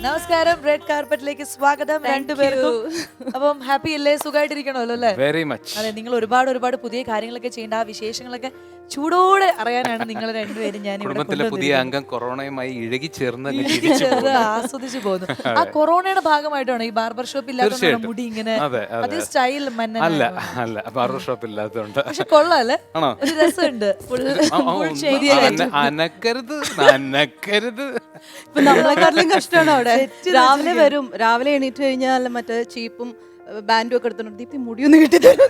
നമസ്കാരം, റെഡ് കാർപ്പറ്റിലേക്ക് സ്വാഗതം രണ്ടുപേർക്കും. അപ്പം ഹാപ്പി അല്ലേ? സുഖമായിട്ടിരിക്കണമല്ലോ അല്ലേ? Very much. അതെ, നിങ്ങൾ ഒരുപാട് പുതിയ കാര്യങ്ങളൊക്കെ ചെയ്യേണ്ട, ആ വിശേഷങ്ങളൊക്കെ ചൂടോടെ അറിയാനാണ് നിങ്ങൾ രണ്ടുപേരും ഞാൻ കുടുംബത്തിലെ പുതിയ അംഗം കൊറോണയുമായി ഇഴുകി ചേർന്ന് ആസ്വദിച്ചു പോകുന്നു. ആ കൊറോണയുടെ ഭാഗമായിട്ടാണ് ഈ ബാർബർ ഷോപ്പ് ഇല്ലാത്ത മുടി ഇങ്ങനെ അതേ സ്റ്റൈൽ അല്ല ബാർബർ ഷോപ്പ് ഇല്ലാത്തതുകൊണ്ട്. പക്ഷെ കൊള്ളാല്ലേ, ഒരു രസമുണ്ട്. അനക്കരുത് അനക്കരുത്. ഇപ്പൊ നമ്മളെക്കാട്ടിലും കഷ്ടമാണ് അവിടെ. രാവിലെ വരും, രാവിലെ എണീറ്റ് കഴിഞ്ഞാൽ മറ്റേ ചീപ്പും ബാൻഡും ഒക്കെ എടുത്തോണ്ട് ദീപ്തി മുടിയൊന്നും കിട്ടിത്തരും.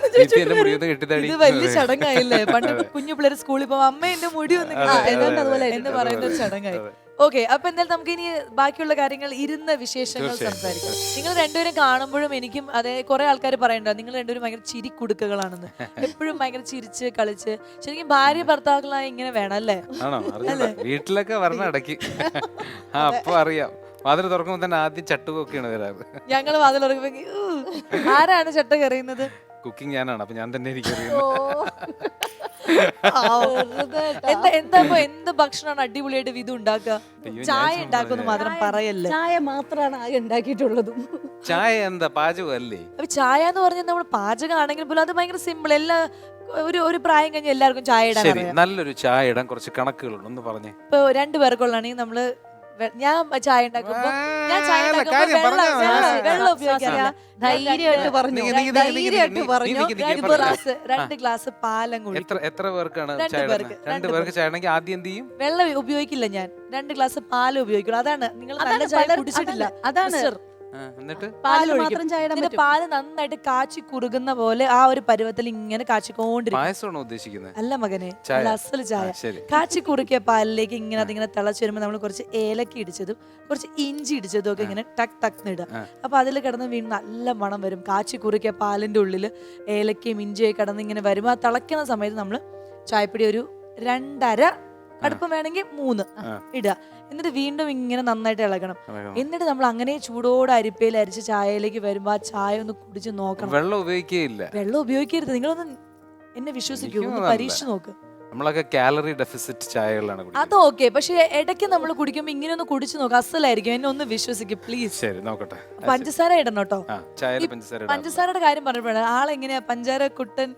ഇത് വലിയ ചടങ്ങായില്ലേ? പണ്ട് കുഞ്ഞു പിള്ളേർ സ്കൂളിൽ പോകും, അമ്മ എന്റെ മുടി ഒന്ന് അതുപോലെ എന്ന് പറയുന്ന ഒരു ചടങ്ങായി. ഓക്കെ, അപ്പൊ എന്തായാലും നമുക്ക് ഇനി ബാക്കിയുള്ള കാര്യങ്ങൾ ഇരുന്ന വിശേഷങ്ങൾ സംസാരിക്കാം. നിങ്ങൾ രണ്ടുപേരും കാണുമ്പോഴും എനിക്കും അതെ കുറെ ആൾക്കാർ പറയണ്ടോ നിങ്ങൾ രണ്ടുപേരും ഭയങ്കര ചിരി കുടുക്കുകളാണെന്ന്. എപ്പോഴും ഭയങ്കര ചിരിച്ച് കളിച്ച്. ശരിക്കും ഭാര്യ ഭർത്താക്കളായി ഇങ്ങനെ വേണം അല്ലേ? വീട്ടിലൊക്കെ വരണ ഇടയ്ക്ക് അപ്പൊ അറിയാം. വാതിൽ തുറക്കുമ്പോ തന്നെ ആദ്യം ചട്ടുകൊക്കെയാണ് വരാറ്. ഞങ്ങള് വാതിൽ തുറക്കുമ്പോ ആരാണ് ചട്ട കറിയുന്നത്? കുക്കിംഗ് ഞാനാണ്, അപ്പൊ ഞാൻ തന്നെ എന്താ എന്ത് ഭക്ഷണമാണ് അടിപൊളിയായിട്ട് വിധു ഉണ്ടാക്കുക? ചായ ഉണ്ടാക്കുമെന്ന് മാത്രം പറയല്ലേ. ചായ മാത്രമാണ് ആകെ ഉണ്ടാക്കിയിട്ടുള്ളത്. ചായ എന്താ പാചകം അല്ലേ? അപ്പൊ ചായ എന്ന് പറഞ്ഞാൽ നമ്മൾ പാചകം ആണെങ്കിൽ പോലും അത് ഭയങ്കര സിമ്പിൾ. എല്ലാ ഒരു പ്രായം കഴിഞ്ഞ എല്ലാവർക്കും ചായ ഇടാൻ അറിയാം. നല്ലൊരു ചായ ഇടാൻ കുറച്ച് കണക്കുകളുണ്ട്, ഒന്ന് പറഞ്ഞേ. ഇപ്പൊ രണ്ടുപേർക്കുള്ളാണെങ്കിൽ നമ്മള് ഞാൻ ചായ ഉണ്ടാക്കുമ്പോ വെള്ളം ഉപയോഗിക്കാറില്ല. ധൈര്യമായിട്ട് പറഞ്ഞു. 2 ഗ്ലാസ് പാലും കൂടി. എത്ര പേർക്കാണ് ചായ? 2 പേർക്ക് ചായ ആണെങ്കിൽ ആദ്യം എന്ത് ചെയ്യും? വെള്ളം ഉപയോഗിക്കില്ല ഞാൻ, 2 ഗ്ലാസ് പാല് ഉപയോഗിക്കുള്ളൂ. അതാണ് നിങ്ങൾ നല്ല ചായ കുടിച്ചിട്ടില്ല. അതാണ് എന്നിട്ട് പാല് നന്നായിട്ട് കാച്ചി കുറുകുന്ന പോലെ ആ ഒരു പരുവത്തിൽ ഇങ്ങനെ കാച്ചിക്കൊണ്ടിരിക്കും. ഉദ്ദേശിക്കുന്നത് അല്ല മകനെ, അസല് ചായ. കാച്ചി കുറുക്കിയ പാലിലേക്ക് ഇങ്ങനെ അതിങ്ങനെ തിളച്ച് വരുമ്പോൾ നമ്മൾ കുറച്ച് ഏലക്ക ഇടിച്ചതും കുറച്ച് ഇഞ്ചി ഇടിച്ചതും ഒക്കെ ഇങ്ങനെ ടക്ക് ടക്ക് ഇടുക. അപ്പൊ അതിൽ കിടന്ന് വീണ് നല്ല മണം വരും. കാച്ചി കുറുക്കിയ പാലിന്റെ ഉള്ളില് ഏലക്കയും ഇഞ്ചിയൊക്കെ കിടന്ന് ഇങ്ങനെ വരുമ്പോൾ ആ തിളയ്ക്കുന്ന സമയത്ത് നമ്മള് ചായപ്പൊടി ഒരു 2.5 കടുപ്പം വേണമെങ്കിൽ 3 ഇടുക. എന്നിട്ട് വീണ്ടും ഇങ്ങനെ നന്നായിട്ട് ഇളകണം. എന്നിട്ട് നമ്മൾ അങ്ങനെ ചൂടോടെ അരിപ്പയിൽ അരിച്ച് ചായയിലേക്ക് വരുമ്പോ ആ ചായ ഒന്ന് കുടിച്ച് നോക്കണം. വെള്ളം ഉപയോഗിക്കുകയില്ല. വെള്ളം ഉപയോഗിക്കരുത്. നിങ്ങളൊന്ന് എന്നെ വിശ്വസിക്കൂ, ഒന്ന് പരീക്ഷിച്ച് നോക്ക്. നമ്മളൊക്കെ കാലറി ഡെഫിസിറ്റ് ചായകളാണ്. അത് ഓക്കെ, പക്ഷെ ഇടയ്ക്ക് നമ്മൾ കുടിക്കുമ്പോ ഇങ്ങനെ ഒന്ന് കുടിച്ചു നോക്കാം, അസലായിരിക്കും. എന്നെ ഒന്ന് വിശ്വസിക്കും പ്ലീസ്. ശരി, നോക്കട്ടെ. പഞ്ചസാര ഇടണം കേട്ടോ. പഞ്ചസാരയുടെ കാര്യം പറഞ്ഞപ്പോഴാണ് ആളെങ്ങനെയാ പഞ്ചാര കുട്ടൻ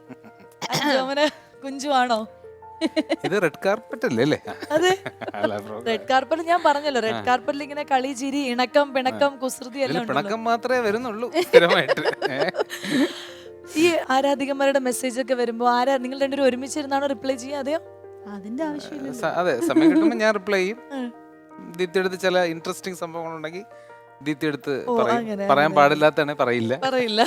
കുഞ്ചുവാണോ? ഇത് റെഡ് കാർപ്പറ്റ് അല്ലേ? അതെ, റെഡ് കാർപ്പറ്റ്. ഞാൻ പറഞ്ഞല്ലോ, റെഡ് കാർപ്പറ്റിൽ ഇങ്ങനെ കളി, ചിരി, ഇണക്കം, പിണക്കം, കുസൃതി എല്ലാം പിണക്കം മാത്രമേ വരുന്നുള്ളൂ സ്ഥിരമായിട്ട്. ഈ ആരാധികന്മാരുടെ മെസ്സേജ് ഒക്കെ വരുമ്പോ നിങ്ങൾ രണ്ടുപേരും ഒരുമിച്ചിരുന്നാണോ റിപ്ലൈ ചെയ്യുക? അതെയോ? അതിന്റെ ആവശ്യമില്ല. അതെ, സമയം കിട്ടുമ്പോ ഞാൻ റിപ്ലൈ ചെയ്യും. ദീപ്തി എടുത്ത് ചില ഇൻട്രസ്റ്റിംഗ് സംഭവങ്ങൾ ഉണ്ടെങ്കിൽ ദീപ്തി എടുത്ത് പറയാൻ പാടില്ലാത്തതാണ് പറയില്ല.